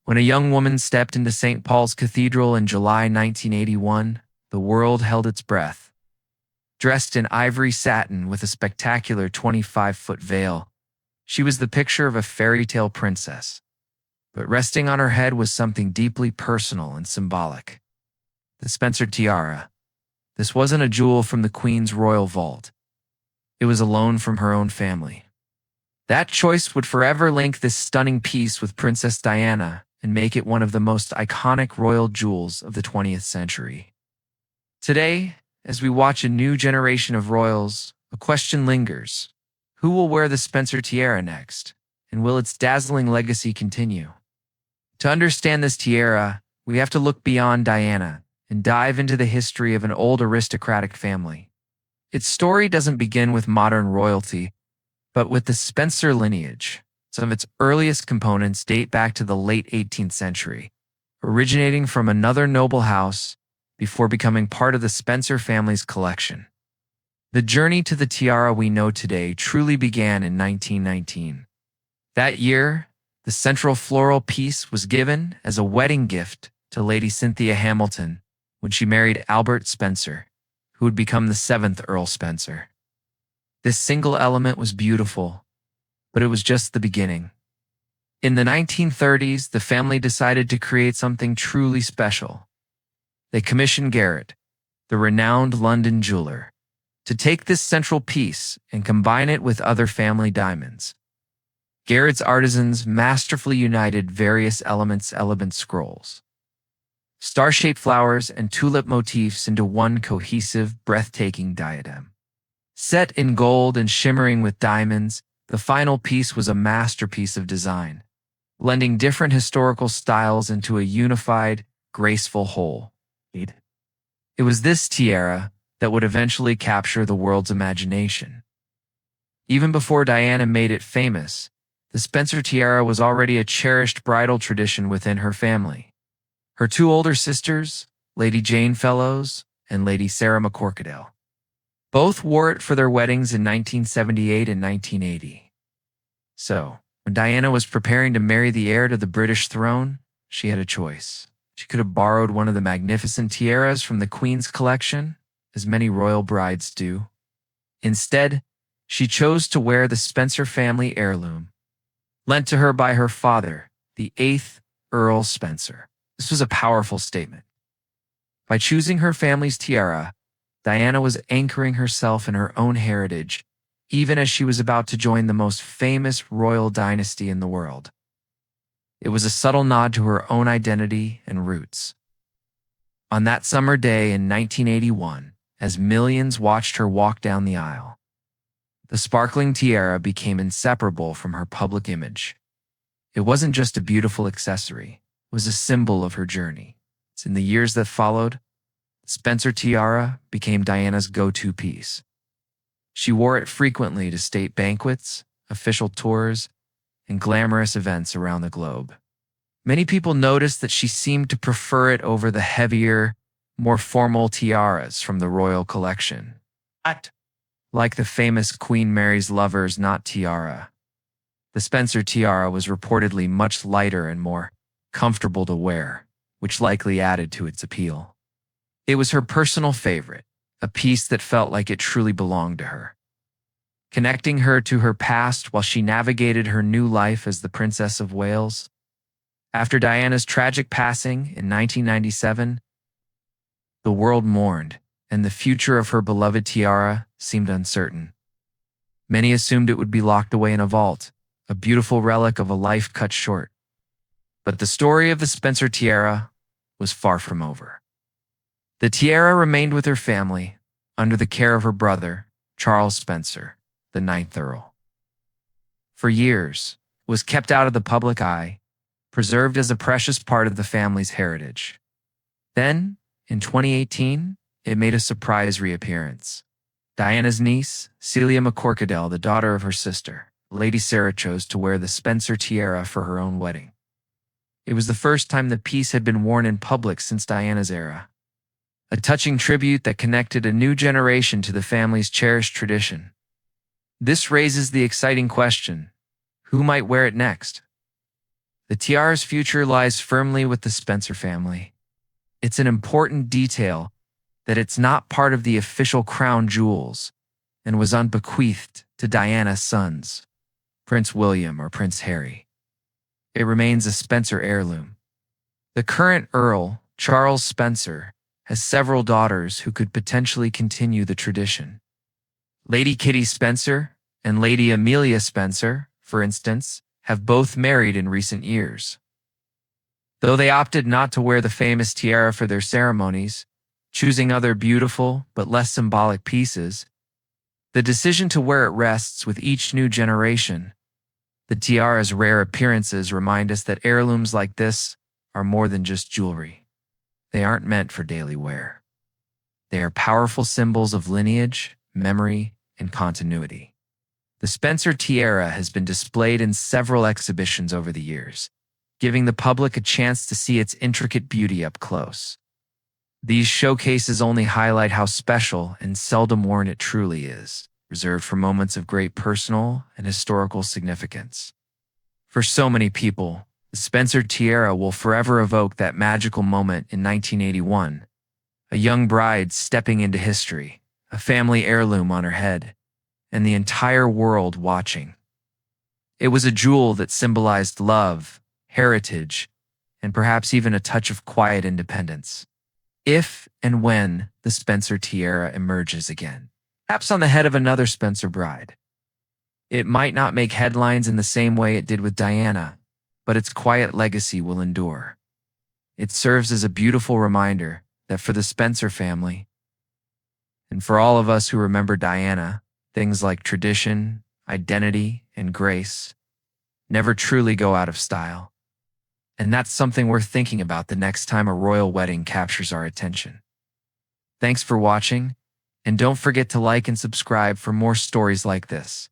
When a young woman stepped into St. Paul's Cathedral in July 1981, the world held its breath. Dressed in ivory satin with a spectacular 25-foot veil, she was the picture of a fairy tale princess. But resting on her head was something deeply personal and symbolic. The Spencer Tiara. This wasn't a jewel from the Queen's royal vault. It was a loan from her own family. That choice would forever link this stunning piece with Princess Diana and make it one of the most iconic royal jewels of the 20th century. Today, as we watch a new generation of royals, a question lingers. Who will wear the Spencer Tiara next? And will its dazzling legacy continue? To understand this tiara, we have to look beyond Diana and dive into the history of an old aristocratic family. Its story doesn't begin with modern royalty, but with the Spencer lineage. Some of its earliest components date back to the late 18th century, originating from another noble house before becoming part of the Spencer family's collection. The journey to the tiara we know today truly began in 1919. That year, the central floral piece was given as a wedding gift to Lady Cynthia Hamilton when she married Albert Spencer, who would become the 7th Earl Spencer. This single element was beautiful, but it was just the beginning. In the 1930s, the family decided to create something truly special. They commissioned Garrett, the renowned London jeweler, to take this central piece and combine it with other family diamonds. Garrett's artisans masterfully united various elements, elegant scrolls, star-shaped flowers, and tulip motifs into one cohesive, breathtaking diadem. Set in gold and shimmering with diamonds, the final piece was a masterpiece of design, blending different historical styles into a unified, graceful whole. It was this tiara that would eventually capture the world's imagination. Even before Diana made it famous, the Spencer tiara was already a cherished bridal tradition within her family. Her two older sisters, Lady Jane Fellows and Lady Sarah McCorquodale, both wore it for their weddings in 1978 and 1980. So, when Diana was preparing to marry the heir to the British throne, she had a choice. She could have borrowed one of the magnificent tiaras from the Queen's collection, as many royal brides do. Instead, she chose to wear the Spencer family heirloom, lent to her by her father, the 8th Earl Spencer. This was a powerful statement. By choosing her family's tiara, Diana was anchoring herself in her own heritage, even as she was about to join the most famous royal dynasty in the world. It was a subtle nod to her own identity and roots. On that summer day in 1981, as millions watched her walk down the aisle, the sparkling tiara became inseparable from her public image. It wasn't just a beautiful accessory, it was a symbol of her journey. In the years that followed, the Spencer tiara became Diana's go-to piece. She wore it frequently to state banquets, official tours, and glamorous events around the globe. Many people noticed that she seemed to prefer it over the heavier, more formal tiaras from the royal collection. Like the famous Queen Mary's Lover's Knot tiara, the Spencer tiara was reportedly much lighter and more comfortable to wear, which likely added to its appeal. It was her personal favorite, a piece that felt like it truly belonged to her, connecting her to her past while she navigated her new life as the Princess of Wales. After Diana's tragic passing in 1997, the world mourned, and the future of her beloved tiara seemed uncertain. Many assumed it would be locked away in a vault, a beautiful relic of a life cut short. But the story of the Spencer tiara was far from over. The tiara remained with her family, under the care of her brother, Charles Spencer, the 9th Earl. For years, it was kept out of the public eye, preserved as a precious part of the family's heritage. Then, in 2018, it made a surprise reappearance. Diana's niece, Celia McCorquodale, the daughter of her sister, Lady Sarah, chose to wear the Spencer tiara for her own wedding. It was the first time the piece had been worn in public since Diana's era, a touching tribute that connected a new generation to the family's cherished tradition. This raises the exciting question: who might wear it next? The tiara's future lies firmly with the Spencer family. It's an important detail that it's not part of the official crown jewels and was unbequeathed to Diana's sons, Prince William or Prince Harry. It remains a Spencer heirloom. The current Earl, Charles Spencer, has several daughters who could potentially continue the tradition. Lady Kitty Spencer and Lady Amelia Spencer, for instance, have both married in recent years. Though they opted not to wear the famous tiara for their ceremonies, choosing other beautiful but less symbolic pieces, the decision to wear it rests with each new generation. The tiara's rare appearances remind us that heirlooms like this are more than just jewelry. They aren't meant for daily wear. They are powerful symbols of lineage, memory, and continuity. The Spencer Tiara has been displayed in several exhibitions over the years, giving the public a chance to see its intricate beauty up close. These showcases only highlight how special and seldom worn it truly is, reserved for moments of great personal and historical significance. For so many people, the Spencer Tiara will forever evoke that magical moment in 1981, a young bride stepping into history, a family heirloom on her head, and the entire world watching. It was a jewel that symbolized love, heritage, and perhaps even a touch of quiet independence. If and when the Spencer Tiara emerges again, perhaps on the head of another Spencer bride, it might not make headlines in the same way it did with Diana, but its quiet legacy will endure. It serves as a beautiful reminder that for the Spencer family, and for all of us who remember Diana, things like tradition, identity, and grace never truly go out of style. And that's something worth thinking about the next time a royal wedding captures our attention. Thanks for watching, and don't forget to like and subscribe for more stories like this.